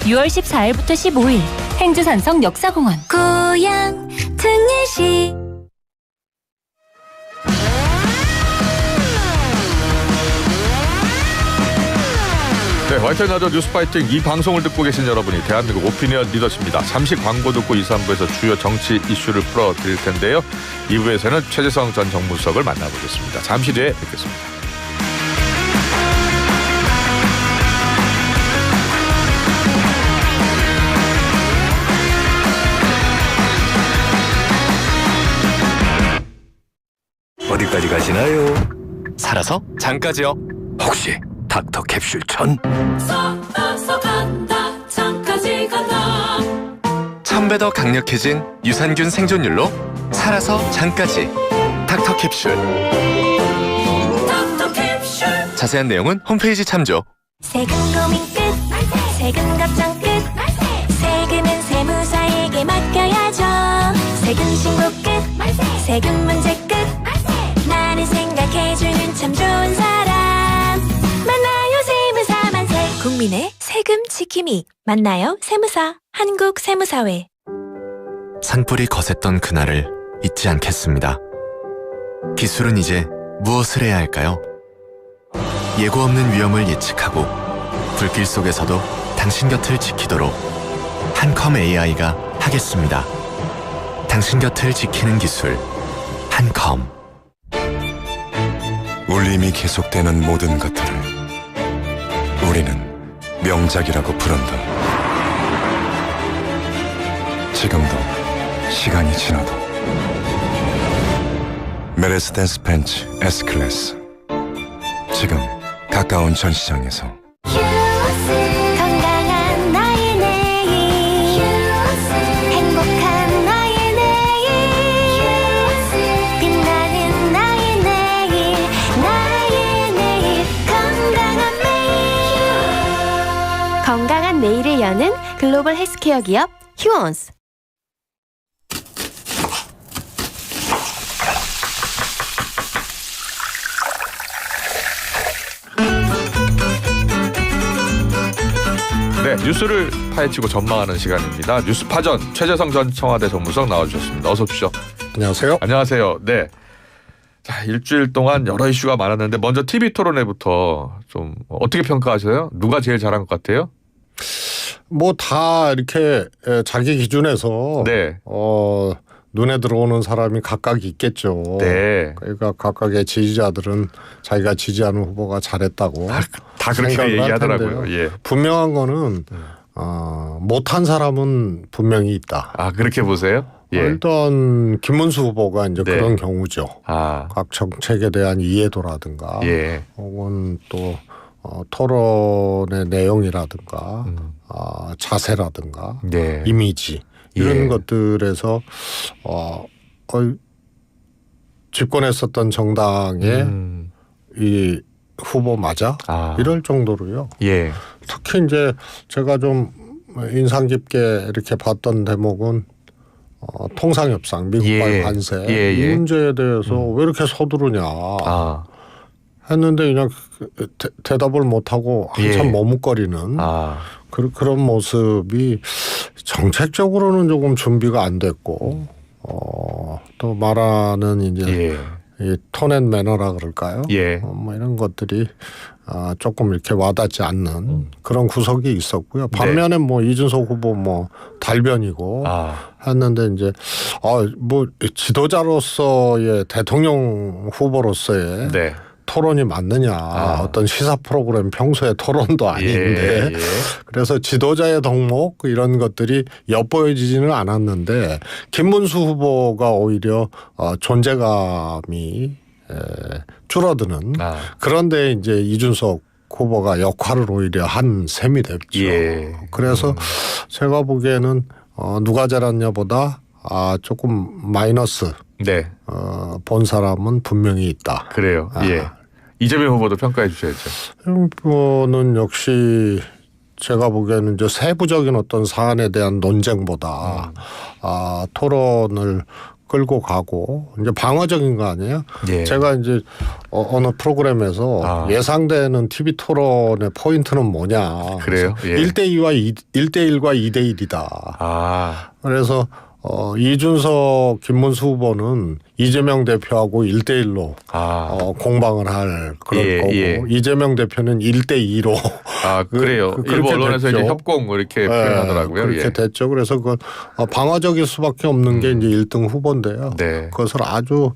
6월 14일부터 15일 행주산성 역사공원 고향 특례시. 네, YTN 라디오 뉴스파이팅 이 방송을 듣고 계신 여러분이 대한민국 오피니언 리더십니다. 잠시 광고 듣고 2, 3부에서 주요 정치 이슈를 풀어드릴 텐데요. 2부에서는 최재성 전 정무수석을 만나보겠습니다. 잠시 뒤에 뵙겠습니다. 어디까지 가시나요? 살아서 장까지요. 혹시 닥터 캡슐 천? 살아서 간다 장까지 간다. 1000배 더 강력해진 유산균 생존율로 살아서 장까지 닥터 캡슐. 닥터 캡슐. 자세한 내용은 홈페이지 참조. 세금 고민 끝, 세금 걱정 끝. 세금은 세무사에게 맡겨야죠. 세금 신고 끝, 세금 문제 끝. 나를 생각해주는 참 좋은 사람. 만나요 세무사 만세. 국민의 세금 지킴이. 만나요 세무사. 한국세무사회. 산불이 거셌던 그날을 잊지 않겠습니다. 기술은 이제 무엇을 해야 할까요? 예고 없는 위험을 예측하고 불길 속에서도 당신 곁을 지키도록 한컴 AI가 하겠습니다. 당신 곁을 지키는 기술 한컴. 울림이 계속되는 모든 것들을 우리는 명작이라고 부른다. 지금도 시간이 지나도 메르세데스 벤츠 S클래스 지금 가까운 전시장에서. 건강한 나의 내일. 행복한 나의 내일. 빛나는 나의 내일. 나의 내일. 건강한 매일. 건강한 내일을 여는 글로벌 헬스케어 기업 휴원스. 네, 뉴스를 파헤치고 전망하는 시간입니다. 뉴스파전 최재성 전 청와대 정무수석 나와주셨습니다. 어서 오십시오. 안녕하세요. 안녕하세요. 네. 자, 일주일 동안 여러 이슈가 많았는데 먼저 TV 토론회부터 좀 어떻게 평가하세요? 누가 제일 잘한 것 같아요? 뭐 다 이렇게 자기 기준에서 네. 눈에 들어오는 사람이 각각 있겠죠. 네. 그러니까 각각의 지지자들은 자기가 지지하는 후보가 잘했다고 다 그렇게 생각을 할 얘기하더라고요. 텐데요. 예. 분명한 거는 못한 사람은 분명히 있다. 아, 그렇게 보세요? 예. 일단 김문수 후보가 이제 네. 그런 경우죠. 아, 각 정책에 대한 이해도라든가 예. 혹은 또 토론의 내용이라든가 자세라든가 네. 이미지 이런 예. 것들에서 집권했었던 정당의 이 후보 맞아? 아. 이럴 정도로요. 예. 특히 이제 제가 좀 인상 깊게 이렇게 봤던 대목은 통상협상 미국과의 예. 관세 예, 예. 이 문제에 대해서 왜 이렇게 서두르냐 아. 했는데 그냥 대답을 못하고 한참 예. 머뭇거리는 아. 그런 모습이 정책적으로는 조금 준비가 안 됐고 또 말하는 이제 예. 이 톤앤 매너라 그럴까요? 예. 뭐 이런 것들이 조금 이렇게 와닿지 않는 그런 구석이 있었고요. 반면에 뭐 이준석 후보 뭐 달변이고 했는데 이제 뭐 지도자로서의 대통령 후보로서의 네. 토론이 맞느냐 어떤 시사 프로그램 평소에 토론도 아닌데 예. 그래서 지도자의 덕목 이런 것들이 엿보여지지는 않았는데 김문수 후보가 오히려 존재감이 줄어드는 그런데 이제 이준석 후보가 역할을 오히려 한 셈이 됐죠. 예. 그래서 제가 보기에는 누가 잘했냐보다 조금 마이너스 네. 본 사람은 분명히 있다. 그래요. 예. 이재명 후보도 평가해 주셔야죠. 이재명 후보는 역시 제가 보기에는 이제 세부적인 어떤 사안에 대한 논쟁보다 토론을 끌고 가고 이제 방어적인 거 아니에요? 예. 제가 이제 어느 프로그램에서 예상되는 TV 토론의 포인트는 뭐냐? 그래요? 예. 1대2와 1대1과 2대1이다. 아, 그래서 이준석 김문수 후보는 이재명 대표하고 1대1로 공방을 할 그런 예, 거고 예. 이재명 대표는 1대2로 그래요. 일부 언론에서 이제 협공 이렇게 표현하더라고요. 그렇게 예. 됐죠. 그래서 그 방어적일 수밖에 없는 게 이제 1등 후보인데요. 네. 그것을 아주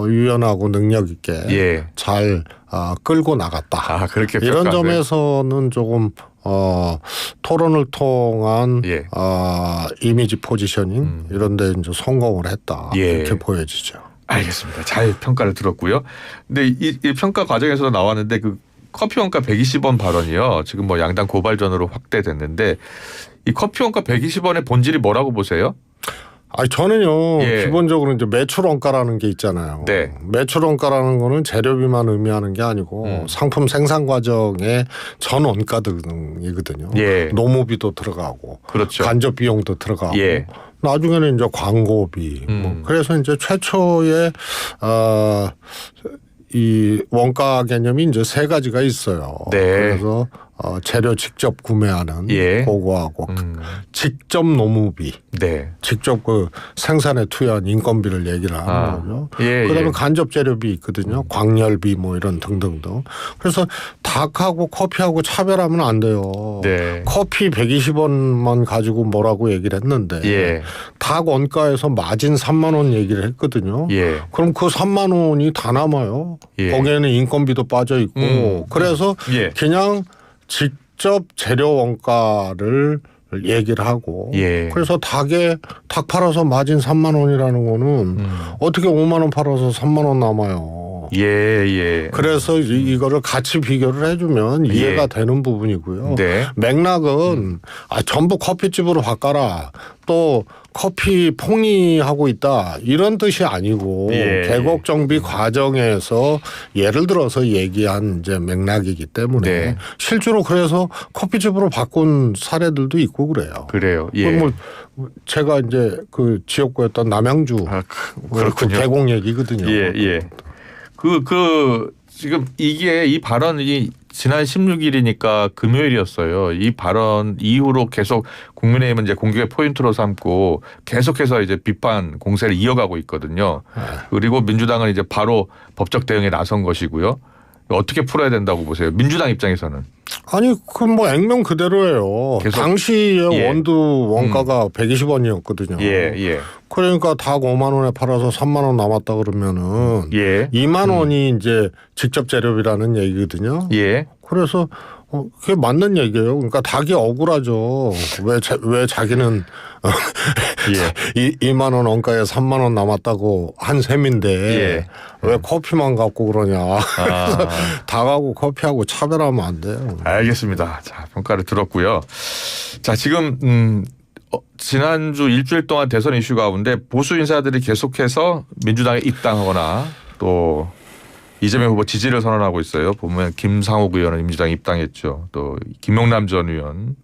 유연하고 능력 있게 예. 잘 끌고 나갔다. 그렇게 이런 평가하세요? 점에서는 조금 토론을 통한 예. 이미지 포지셔닝 이런 데 이제 성공을 했다. 예. 이렇게 보여지죠. 알겠습니다. 잘 평가를 들었고요. 근데 이 평가 과정에서도 나왔는데 그 커피 원가 120원 발언이요. 지금 뭐 양당 고발전으로 확대됐는데 이 커피 원가 120원의 본질이 뭐라고 보세요? 저는요 예. 기본적으로 이제 매출 원가라는 게 있잖아요. 네. 매출 원가라는 거는 재료비만 의미하는 게 아니고 상품 생산 과정의 전 원가 등이거든요. 예. 노무비도 들어가고, 그렇죠. 간접 비용도 들어가고, 예. 나중에는 이제 광고비. 그래서 이제 최초에 이 원가 개념이 이제 세 가지가 있어요. 네. 그래서 재료 직접 구매하는 예. 그거하고 직접 노무비, 네. 직접 그 생산에 투여한 인건비를 얘기를 하는 거죠. 예, 그다음에 예. 간접 재료비 있거든요. 광열비 뭐 이런 등등등. 그래서 닭하고 커피하고 차별하면 안 돼요. 네. 커피 120원만 가지고 뭐라고 얘기를 했는데 예. 닭 원가에서 마진 3만 원 얘기를 했거든요. 예. 그럼 그 3만 원이 다 남아요. 예. 거기에는 인건비도 빠져 있고 그래서 예. 그냥 직접 재료 원가를 얘기를 하고 예. 그래서 닭 팔아서 마진 3만 원이라는 거는 어떻게 5만 원 팔아서 3만 원 남아요. 예. 그래서 이거를 같이 비교를 해주면 이해가 되는 부분이고요. 네. 맥락은 전부 커피집으로 바꿔라. 또 커피 폭리하고 있다. 이런 뜻이 아니고 예. 계곡 정비 과정에서 예를 들어서 얘기한 이제 맥락이기 때문에 네. 실제로 그래서 커피집으로 바꾼 사례들도 있고 그래요. 그래요. 예. 뭐 제가 이제 그 지역구였던 남양주 그렇군요. 그 계곡 얘기거든요. 예. 지금 이 발언이 지난 16일이니까 금요일이었어요. 이 발언 이후로 계속 국민의힘은 이제 공격의 포인트로 삼고 계속해서 이제 비판 공세를 이어가고 있거든요. 그리고 민주당은 이제 바로 법적 대응에 나선 것이고요. 어떻게 풀어야 된다고 보세요? 민주당 입장에서는. 아니, 그 뭐 액면 그대로예요. 계속. 당시에 예. 원두 원가가 120원이었거든요. 예. 그러니까 닭 5만 원에 팔아서 3만 원 남았다 그러면은 예. 2만 원이 이제 직접 재료비라는 얘기거든요. 예. 그래서 그게 맞는 얘기예요. 그러니까 닭이 억울하죠. 왜 자기는 예. 2만 원 원가에 3만 원 남았다고 한 셈인데 예. 왜 커피만 갖고 그러냐. 닭하고 커피하고 차별하면 안 돼요. 알겠습니다. 자, 평가를 들었고요. 자, 지금 지난주 일주일 동안 대선 이슈 가운데 보수 인사들이 계속해서 민주당에 입당하거나 또 이재명 후보 지지를 선언하고 있어요. 보면 김상욱 의원은 민주당에 입당했죠. 또 김용남 전 의원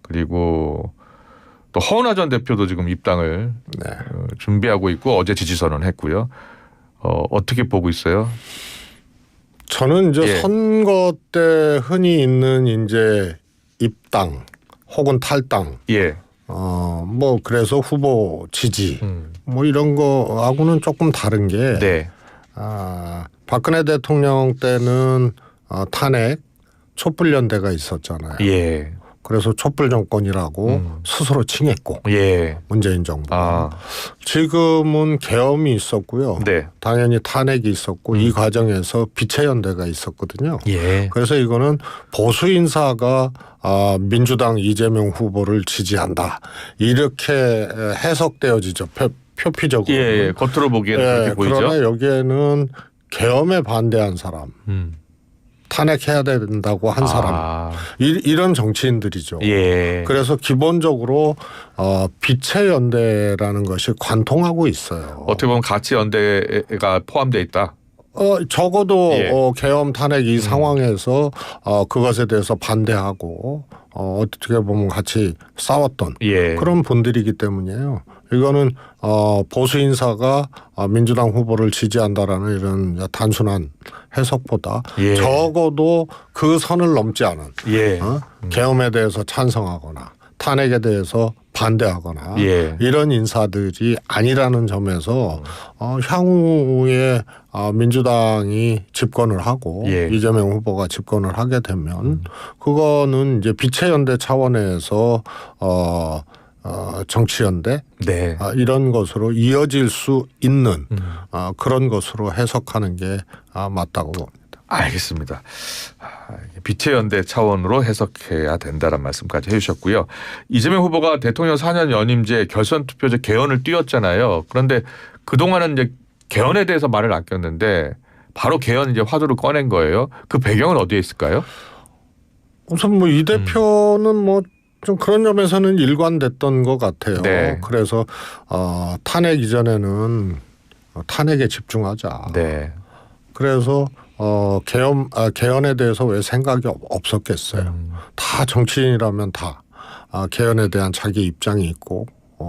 그리고 또 허은하 전 대표도 지금 입당을 준비하고 있고 어제 지지 선언했고요. 어떻게 보고 있어요? 저는 이제 선거 때 흔히 있는 이제 입당 혹은 탈당. 예. 뭐 그래서 후보 지지 뭐 이런 거하고는 조금 다른 게 네. 박근혜 대통령 때는 탄핵 촛불연대가 있었잖아요. 예. 그래서 촛불 정권이라고 스스로 칭했고 예. 문재인 정부. 지금은 계엄이 있었고요. 네. 당연히 탄핵이 있었고 이 과정에서 비체연대가 있었거든요. 예. 그래서 이거는 보수 인사가 민주당 이재명 후보를 지지한다. 이렇게 해석되어지죠. 표피적으로. 예. 겉으로 보기에는 그렇게 보이죠. 그러나 여기에는 계엄에 반대한 사람, 탄핵해야 된다고 한 사람, 이런 정치인들이죠. 예. 그래서 기본적으로 비체연대라는 것이 관통하고 있어요. 어떻게 보면 가치 연대가 포함되어 있다. 적어도 계엄 탄핵 이 상황에서 그것에 대해서 반대하고 어떻게 보면 같이 싸웠던 예. 그런 분들이기 때문이에요. 이거는 보수 인사가 민주당 후보를 지지한다라는 이런 단순한 해석보다 예. 적어도 그 선을 넘지 않은 예. 계엄에 대해서 찬성하거나 탄핵에 대해서 반대하거나 예. 이런 인사들이 아니라는 점에서 향후에 민주당이 집권을 하고 예. 이재명 후보가 집권을 하게 되면 그거는 이제 비체연대 차원에서 정치연대 네. 이런 것으로 이어질 수 있는 그런 것으로 해석하는 게 맞다고 봅니다. 알겠습니다. 빛의 연대 차원으로 해석해야 된다는 말씀까지 해주셨고요. 이재명 후보가 대통령 4년 연임제 결선 투표제 개헌을 띄웠잖아요. 그런데 그동안은 이제 개헌에 대해서 말을 아꼈는데 바로 개헌 이제 화두를 꺼낸 거예요. 그 배경은 어디에 있을까요? 우선 뭐 이 대표는 뭐 좀 그런 점에서는 일관됐던 것 같아요. 네. 그래서 탄핵 이전에는 탄핵에 집중하자. 네. 그래서 개헌에 대해서 왜 생각이 없었겠어요. 다 정치인이라면 다 개헌에 대한 자기 입장이 있고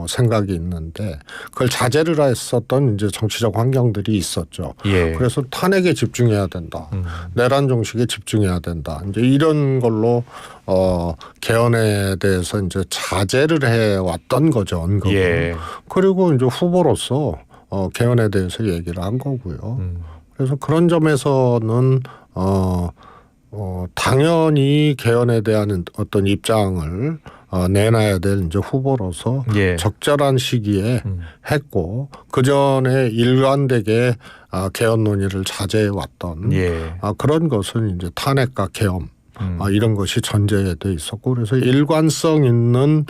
생각이 있는데 그걸 자제를 했었던 이제 정치적 환경들이 있었죠. 예. 그래서 탄핵에 집중해야 된다. 내란 종식에 집중해야 된다. 이제 이런 걸로 개헌에 대해서 이제 자제를 해 왔던 거죠. 언급을. 예. 그리고 이제 후보로서 개헌에 대해서 얘기를 한 거고요. 그래서 그런 점에서는 당연히 개헌에 대한 어떤 입장을 내놔야 될 이제 후보로서 예. 적절한 시기에 했고 그 전에 일관되게 개헌 논의를 자제해 왔던 예. 그런 것은 이제 탄핵과 개헌 이런 것이 전제돼 있었고 그래서 일관성 있는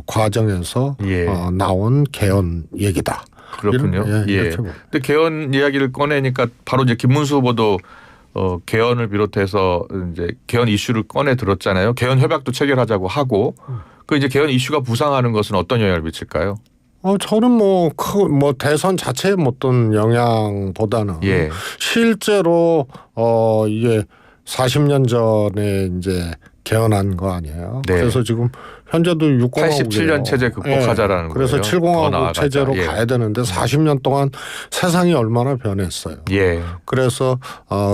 과정에서 예. 나온 개헌 얘기다. 그렇군요. 이런, 예. 이렇게 봅니다. 근데 개헌 이야기를 꺼내니까 바로 이제 김문수 후보도 개헌을 비롯해서 이제 개헌 이슈를 꺼내 들었잖아요. 개헌 협약도 체결하자고 하고 그 이제 개헌 이슈가 부상하는 것은 어떤 영향을 미칠까요? 저는 뭐 대선 자체에 어떤 영향보다는 예. 실제로 이게 40년 전에 이제 개헌한 거 아니에요. 네. 그래서 지금 현재도 6공화국 87년 체제 극복하자라는 그래서 거예요. 더 7공화국 나아가자. 체제로 예. 가야 되는데 40년 동안 세상이 얼마나 변했어요. 예. 그래서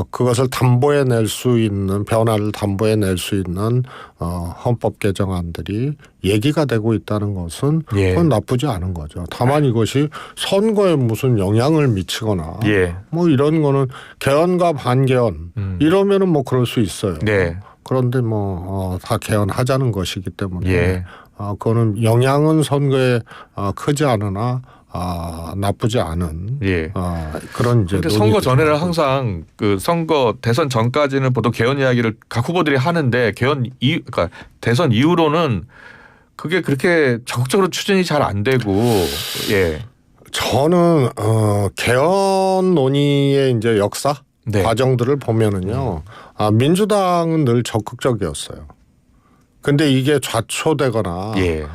그것을 담보해낼 수 있는 변화를 담보해낼 수 있는 헌법 개정안들이 얘기가 되고 있다는 것은 예. 그건 나쁘지 않은 거죠. 다만 이것이 선거에 무슨 영향을 미치거나 예. 뭐 이런 거는 개헌과 반개헌 이러면은 뭐 그럴 수 있어요. 네. 그런데 다 개헌하자는 것이기 때문에 예. 그거는 영향은 선거에 크지 않으나 나쁘지 않은 예. 그런 이제. 그런데 선거 논의들이 전에는 나오고 항상 그 선거 대선 전까지는 보통 개헌 이야기를 각 후보들이 하는데 그러니까 대선 이후로는 그게 그렇게 적극적으로 추진이 잘 안 되고 예. 저는 개헌 논의의 이제 역사 네. 과정들을 보면은요, 민주당은 늘 적극적이었어요. 근데 이게 좌초되거나 예.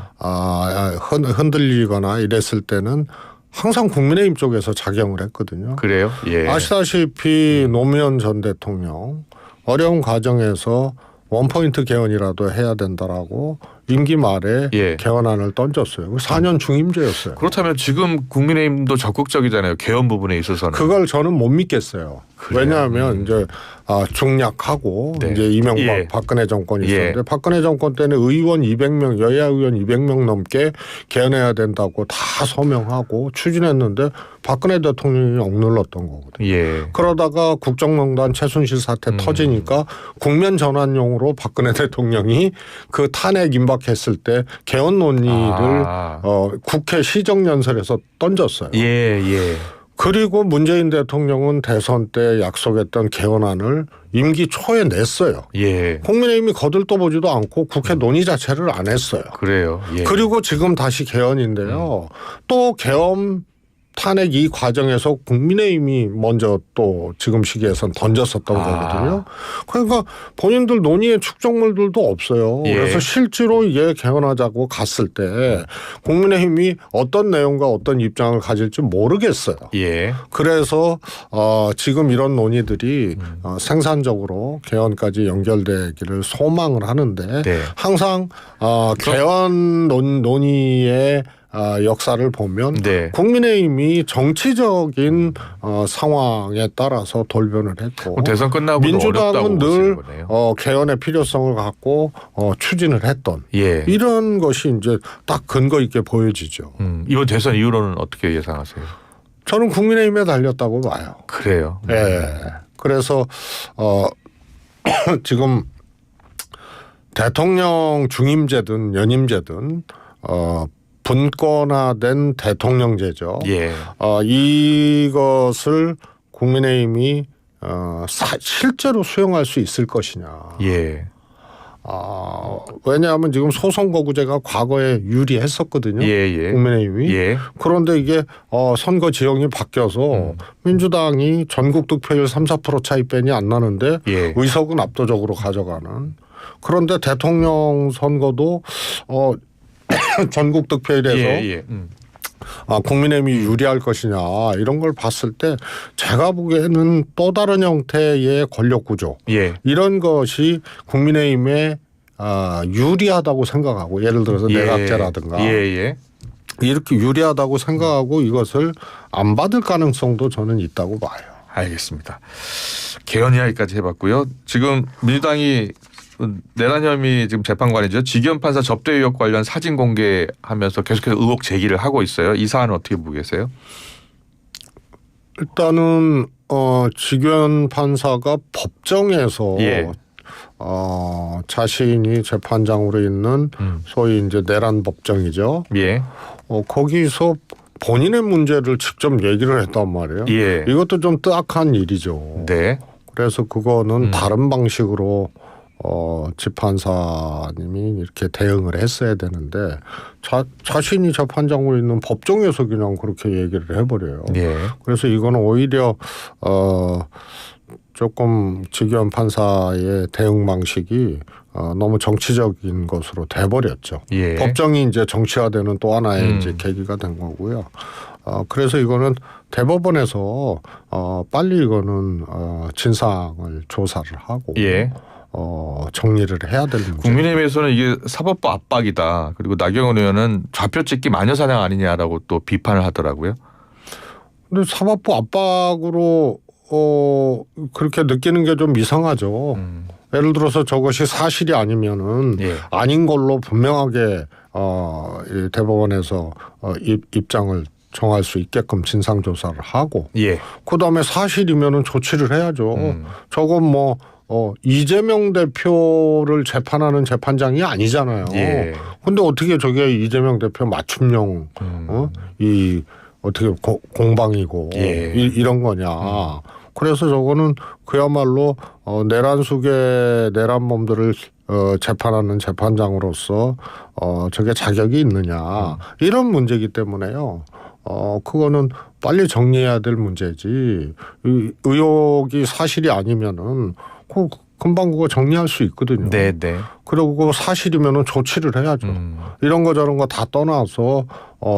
흔들리거나 이랬을 때는 항상 국민의힘 쪽에서 작용을 했거든요. 그래요? 예. 아시다시피 노무현 전 대통령 어려운 과정에서 원포인트 개헌이라도 해야 된다라고 임기 말에 예. 개헌안을 던졌어요. 4년 중임제였어요. 그렇다면 지금 국민의힘도 적극적이잖아요. 개헌 부분에 있어서는. 그걸 저는 못 믿겠어요. 그래요? 왜냐하면 이제 중략하고 네. 이제 이명박 예. 박근혜 정권이 예. 있었는데 박근혜 정권 때는 의원 200명 여야 의원 200명 넘게 개헌해야 된다고 다 서명하고 추진했는데 박근혜 대통령이 억눌렀던 거거든요. 예. 그러다가 국정농단 최순실 사태 터지니까 국면 전환용으로 박근혜 대통령이 그 탄핵 임박했을 때 개헌 논의를 국회 시정연설에서 던졌어요. 예, 예. 그리고 문재인 대통령은 대선 때 약속했던 개헌안을 임기 초에 냈어요. 예. 국민의힘이 거들떠보지도 않고 국회 논의 자체를 안 했어요. 그래요. 예. 그리고 지금 다시 개헌인데요. 또 개헌 탄핵 이 과정에서 국민의힘이 먼저 또 지금 시기에선 던졌었던 거거든요. 그러니까 본인들 논의의 축적물들도 없어요. 예. 그래서 실제로 이게 개헌하자고 갔을 때 국민의힘이 어떤 내용과 어떤 입장을 가질지 모르겠어요. 예. 그래서 지금 이런 논의들이 생산적으로 개헌까지 연결되기를 소망을 하는데 네. 항상 개헌 논의의 역사를 보면 네. 국민의힘이 정치적인 상황에 따라서 돌변을 했고 그럼 대선 끝나고 민주당은 늘 거네요. 개헌의 필요성을 갖고 추진을 했던 예. 이런 것이 이제 딱 근거 있게 보여지죠. 이번 대선 이후로는 어떻게 예상하세요? 저는 국민의힘에 달렸다고 봐요. 그래요. 예. 그래서 지금 대통령 중임제든 연임제든 분권화된 대통령제죠. 예. 이것을 국민의힘이 실제로 수용할 수 있을 것이냐. 예. 왜냐하면 지금 소선거구제가 과거에 유리했었거든요. 예. 국민의힘이. 예. 그런데 이게 선거 지형이 바뀌어서 민주당이 전국 득표율 3~4% 차이뿐이 안 나는데 예. 의석은 압도적으로 가져가는. 그런데 대통령 선거도 전국 득표율에서 국민의힘이 유리할 것이냐 이런 걸 봤을 때 제가 보기에는 또 다른 형태의 권력 구조 예. 이런 것이 국민의힘에 유리하다고 생각하고 예를 들어서 내각제라든가 예. 이렇게 유리하다고 생각하고 이것을 안 받을 가능성도 저는 있다고 봐요. 알겠습니다. 개헌 이야기까지 해봤고요. 지금 민주당이 내란 혐의 지금 재판관이죠. 지기현 판사 접대 의혹 관련 사진 공개하면서 계속해서 의혹 제기를 하고 있어요. 이 사안은 어떻게 보고 계세요? 일단은 지기현 판사가 법정에서 예. 자신이 재판장으로 있는 소위 이제 내란 법정이죠. 예. 거기서 본인의 문제를 직접 얘기를 했단 말이에요. 예. 이것도 좀 뜨악한 일이죠. 네. 그래서 그거는 다른 방식으로 재판사님이 이렇게 대응을 했어야 되는데 자신이 재판장으로 있는 법정에서 그냥 그렇게 얘기를 해버려요. 예. 그래서 이거는 오히려 조금 지기현 판사의 대응 방식이 너무 정치적인 것으로 돼버렸죠. 예. 법정이 이제 정치화되는 또 하나의 이제 계기가 된 거고요. 그래서 이거는 대법원에서 빨리 이거는 진상을 조사를 하고 예. 정리를 해야 될 문제. 국민의힘에서는 이게 사법부 압박이다. 그리고 나경원 의원은 좌표 찍기 마녀 사냥 아니냐라고 또 비판을 하더라고요. 근데 사법부 압박으로 그렇게 느끼는 게 좀 이상하죠. 예를 들어서 저것이 사실이 아니면은 예. 아닌 걸로 분명하게 이 대법원에서 입장을 정할 수 있게끔 진상 조사를 하고, 예. 그다음에 사실이면은 조치를 해야죠. 저건 뭐 이재명 대표를 재판하는 재판장이 아니잖아요. 예. 근데 어떻게 저게 이재명 대표 맞춤형 이 어떻게 공방이고 예. 이런 거냐. 그래서 저거는 그야말로 내란 속의 내란 몸들을 재판하는 재판장으로서 저게 자격이 있느냐 이런 문제이기 때문에요. 그거는 빨리 정리해야 될 문제지. 의혹이 사실이 아니면은 금방 그거 정리할 수 있거든요. 네. 그리고 사실이면은 조치를 해야죠. 이런 거 저런 거 다 떠나서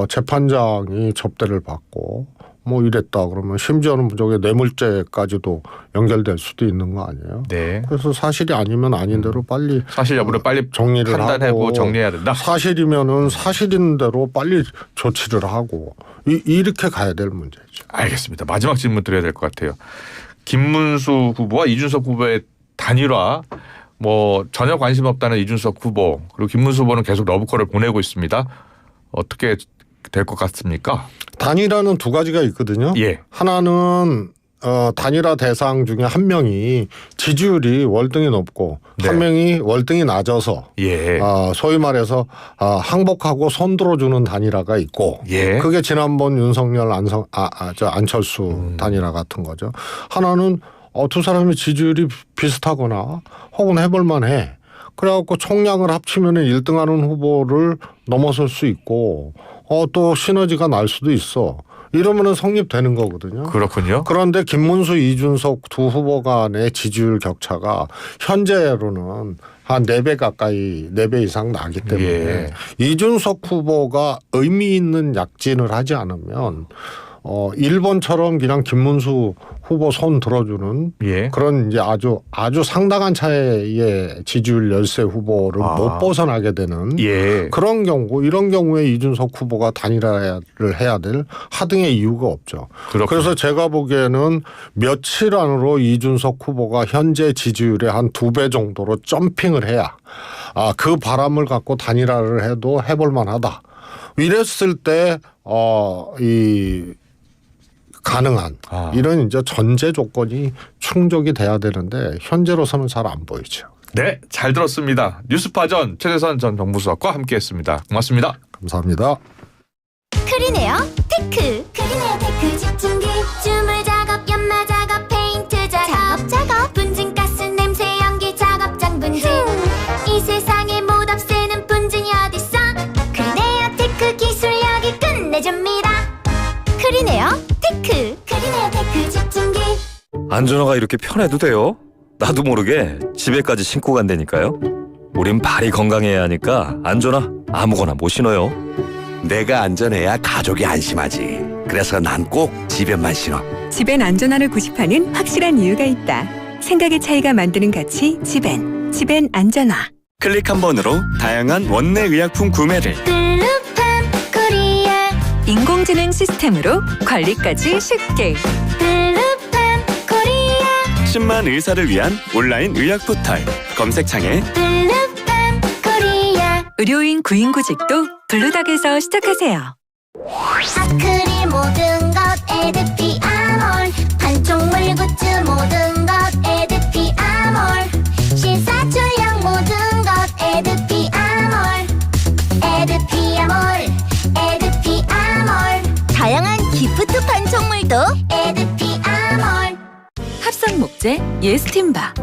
재판장이 접대를 받고 뭐 이랬다 그러면 심지어는 무조건 뇌물죄까지도 연결될 수도 있는 거 아니에요? 네. 그래서 사실이 아니면 아닌 대로 빨리 사실 여부를 빨리 정리를 판단하고 하고 정리해야 된다. 사실이면은 사실인 대로 빨리 조치를 하고 이렇게 가야 될 문제죠. 알겠습니다. 마지막 질문 드려야 될 것 같아요. 김문수 후보와 이준석 후보의 단일화 뭐 전혀 관심 없다는 이준석 후보 그리고 김문수 후보는 계속 러브콜을 보내고 있습니다. 어떻게 될 것 같습니까? 단일화는 두 가지가 있거든요. 예. 하나는 단일화 대상 중에 한 명이 지지율이 월등히 높고 네. 한 명이 월등히 낮아서 예. 소위 말해서 항복하고 손들어주는 단일화가 있고 예. 그게 지난번 윤석열 안철수 단일화 같은 거죠. 하나는 두 사람의 지지율이 비슷하거나 혹은 해볼만해. 그래갖고 총량을 합치면 1등하는 후보를 넘어설 수 있고 또 시너지가 날 수도 있어. 이러면은 성립되는 거거든요. 그렇군요. 그런데 김문수, 이준석 두 후보 간의 지지율 격차가 현재로는 한 4배 가까이, 4배 이상 나기 때문에 예. 이준석 후보가 의미 있는 약진을 하지 않으면 일본처럼 그냥 김문수 후보 손 들어주는 예. 그런 이제 아주 상당한 차이의 지지율 열세 후보를 못 벗어나게 되는 예. 그런 경우, 이런 경우에 이준석 후보가 단일화를 해야 될 하등의 이유가 없죠. 그렇군요. 그래서 제가 보기에는 며칠 안으로 이준석 후보가 현재 지지율의 한 2배 정도로 점핑을 해야 그 바람을 갖고 단일화를 해도 해볼 만하다. 이랬을 때 가능한 이런 이제 전제 조건이 충족이 돼야 되는데 현재로서는 잘 안 보이죠. 네, 잘 들었습니다. 뉴스파전 최재선 전 정무수석과 함께했습니다. 고맙습니다. 감사합니다. 크리네어 테크 집중기 주물 작업 연마 작업 페인트 작업 분진가스 냄새 연기 작업장 분진 이 세상에 못 없애는 분진이 어딨어 크리네어 테크 기술력이 끝내줍니다 크리네어 테크 집중기 안전화가 이렇게 편해도 돼요? 나도 모르게 집에까지 신고 간다니까요. 우린 발이 건강해야 하니까 안전화 아무거나 못 신어요. 내가 안전해야 가족이 안심하지. 그래서 난 꼭 집에만 신어. 집엔 안전함을 구십하는 확실한 이유가 있다. 생각의 차이가 만드는 가치 집엔 안전화. 클릭 한 번으로 다양한 원내 의약품 구매를 블루팜 코리아 인공지능 시스템으로 관리까지 쉽게. 블루팜 코리아 10만 의사를 위한 온라인 의학 포털 검색창에 블루팜 코리아 의료인 구인구직도 블루닥에서 시작하세요. 아크릴 모든 것 에드피아몰 판촉물 굿즈 모든 것 에드피아몰 신사출력 모든 것 에드피아몰 다양한 기프트 판촉물도 에드피아몰 합성 목재 예스팀바,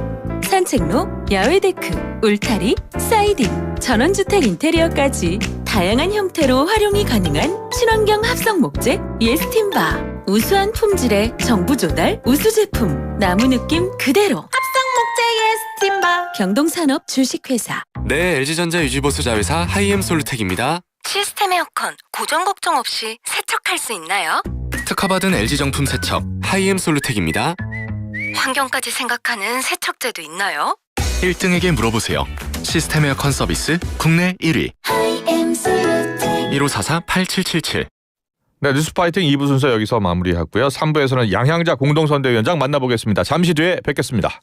산책로, 야외 데크, 울타리, 사이딩, 전원주택 인테리어까지 다양한 형태로 활용이 가능한 친환경 합성 목재 예스팀바. 우수한 품질의 정부 조달 우수 제품, 나무 느낌 그대로. 합성 목재 예스팀바. 경동산업 주식회사. 네, LG전자 유지보수 자회사 하이엠 솔루텍입니다. 시스템 에어컨 고정 걱정 없이 세척할 수 있나요? 특허받은 LG 정품 세척 하이엠 솔루텍입니다. 환경까지 생각하는 세척제도 있나요? 1등에게 물어보세요. 시스템 에어컨 서비스 국내 1위. 1544-8777. 네, 뉴스파이팅 2부 순서 여기서 마무리하고요. 3부에서는 양향자 공동선대위원장 만나보겠습니다. 잠시 뒤에 뵙겠습니다.